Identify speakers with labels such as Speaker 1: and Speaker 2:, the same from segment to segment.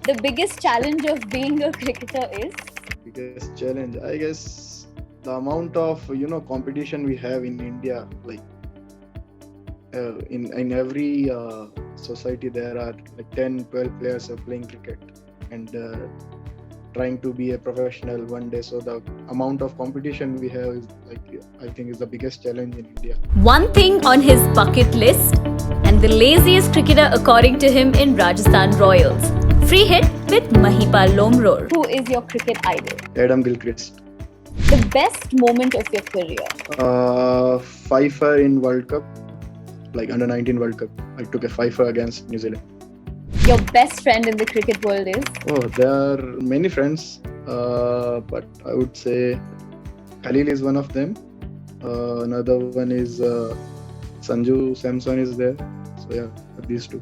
Speaker 1: The biggest challenge of being a cricketer is?
Speaker 2: Biggest challenge, I guess, the amount of competition we have in India. Like in every society, there are like 10, 12 players are playing cricket and trying to be a professional one day. So the amount of competition we have is I think is the biggest challenge in India.
Speaker 1: One thing on his bucket list, and the laziest cricketer according to him in Rajasthan Royals. Free hit with Mahipal Lomror. Who is your cricket idol?
Speaker 2: Adam Gilchrist.
Speaker 1: The best moment of your career?
Speaker 2: Fifer in World Cup, like under 19 World Cup. I took a fifer against New Zealand.
Speaker 1: Your best friend in the cricket world is?
Speaker 2: Oh, there are many friends, but I would say Khalil is one of them. Another one is Sanju Samson is there. So yeah, these two.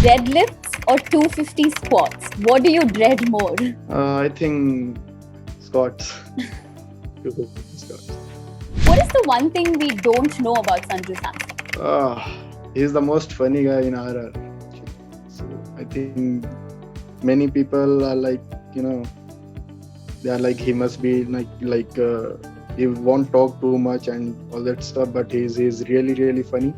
Speaker 1: Deadlifts or 250 squats? What do you dread more?
Speaker 2: I think Scots. 250 Scots.
Speaker 1: What is the one thing we don't know about Sanju Samson?
Speaker 2: He's the most funny guy in RR. So I think many people are like, they are like, he must be he won't talk too much and all that stuff, but he's really, really funny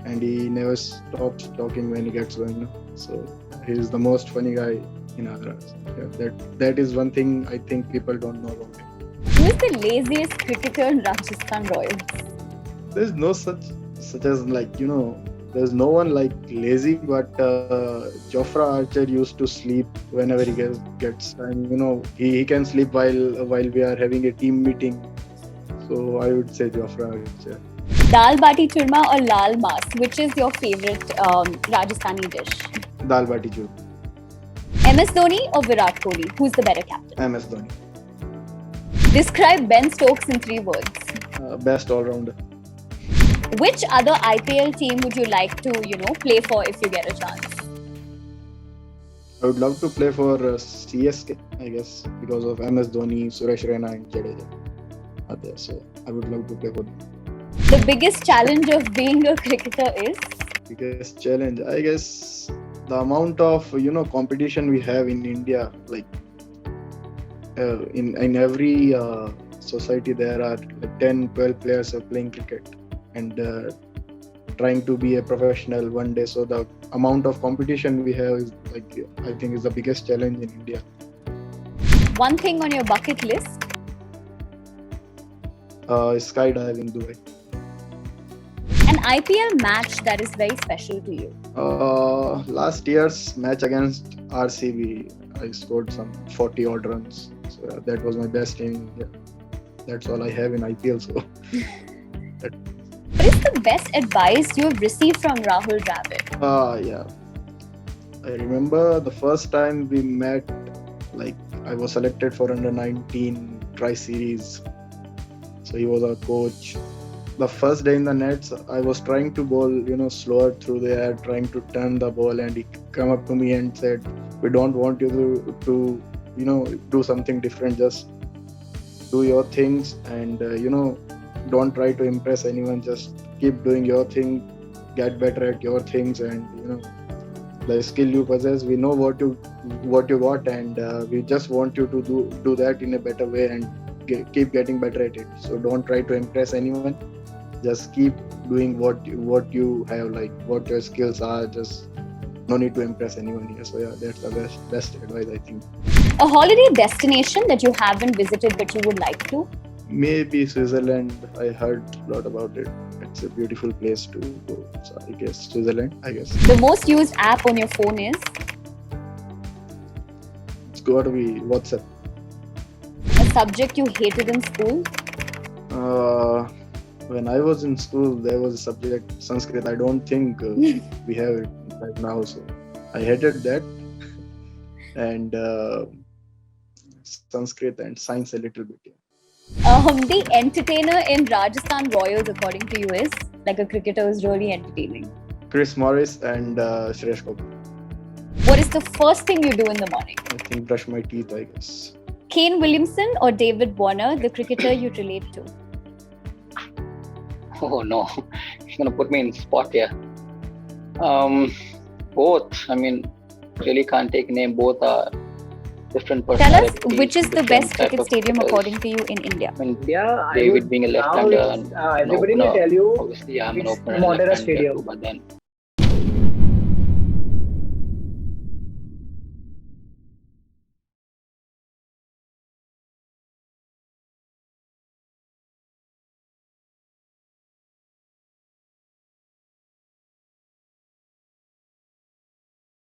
Speaker 2: and he never stops talking when he gets going. So he's the most funny guy in RR. Yeah, that is one thing I think people don't know about him.
Speaker 1: Who is the laziest cricketer in Rajasthan Royals?
Speaker 2: There's no such as there's no one like lazy, but Jofra Archer used to sleep whenever he gets time. He can sleep while we are having a team meeting. So I would say Jofra Archer.
Speaker 1: Dal bati churma or lal mas? Which is your favorite Rajasthani dish?
Speaker 2: Dal bati churma.
Speaker 1: MS Dhoni or Virat Kohli? Who's the better captain?
Speaker 2: MS Dhoni.
Speaker 1: Describe Ben Stokes in 3 words.
Speaker 2: Best all-rounder.
Speaker 1: Which other IPL team would you like to, play for if you get a chance?
Speaker 2: I would love to play for CSK, I guess, because of MS Dhoni, Suresh Raina and Jadeja are there. So I would love to play for them.
Speaker 1: The biggest challenge of being a cricketer is?
Speaker 2: Biggest challenge, I guess, the amount of competition we have in India. Like in every society, there are like 10, 12 players are playing cricket and trying to be a professional one day. So the amount of competition we have is I think is the biggest challenge in India.
Speaker 1: One thing on your bucket list?
Speaker 2: Skydiving Dubai.
Speaker 1: An IPL match that is very special to you?
Speaker 2: Last year's match against RCB, I scored some 40 odd runs. So that was my best inning. Yeah. That's all I have in IPL. So.
Speaker 1: What is the best advice you have received from Rahul Dravid?
Speaker 2: Yeah. I remember the first time we met, I was selected for under 19 Tri-Series. So he was our coach. The first day in the nets, I was trying to bowl, slower through the air, trying to turn the ball, and he came up to me and said, "We don't want you to do something different. Just do your things and don't try to impress anyone. Just keep doing your thing, get better at your things, and the skill you possess, we know what you got, and we just want you to do that in a better way and keep getting better at it. So don't try to impress anyone. Just keep doing what you have, like what your skills are. Just no need to impress anyone here." So yeah, that's the best advice, I think.
Speaker 1: A holiday destination that you haven't visited but you would like to?
Speaker 2: Maybe Switzerland. I heard a lot about it. It's a beautiful place to go. So I guess Switzerland,
Speaker 1: The most used app on your phone is?
Speaker 2: It's got to be WhatsApp.
Speaker 1: A subject you hated in school?
Speaker 2: When I was in school, there was a subject, Sanskrit. I don't think we have it right now. So I hated that. And Sanskrit and science a little bit.
Speaker 1: The entertainer in Rajasthan Royals, according to you, is? Like a cricketer who's really entertaining.
Speaker 2: Chris Morris and Suresh Kapoor.
Speaker 1: What is the first thing you do in the morning?
Speaker 2: I think brush my teeth, I guess.
Speaker 1: Kane Williamson or David Warner, the cricketer you relate to?
Speaker 3: Oh no, you're gonna put me in spot here. Both. I mean, really can't take name. Both are different
Speaker 1: Tell us,
Speaker 3: personalities.
Speaker 1: which is the
Speaker 3: different
Speaker 1: best
Speaker 3: type
Speaker 1: cricket
Speaker 3: of
Speaker 1: stadium
Speaker 3: cricketers.
Speaker 1: according to you in India?
Speaker 3: I mean,
Speaker 4: Yeah,
Speaker 3: David being a left-hander and an
Speaker 4: everybody will
Speaker 3: opener.
Speaker 4: tell you
Speaker 3: Obviously, I'm an
Speaker 4: it's
Speaker 3: opener and
Speaker 4: Modera
Speaker 3: left-hander
Speaker 4: Stadium.
Speaker 3: too, but then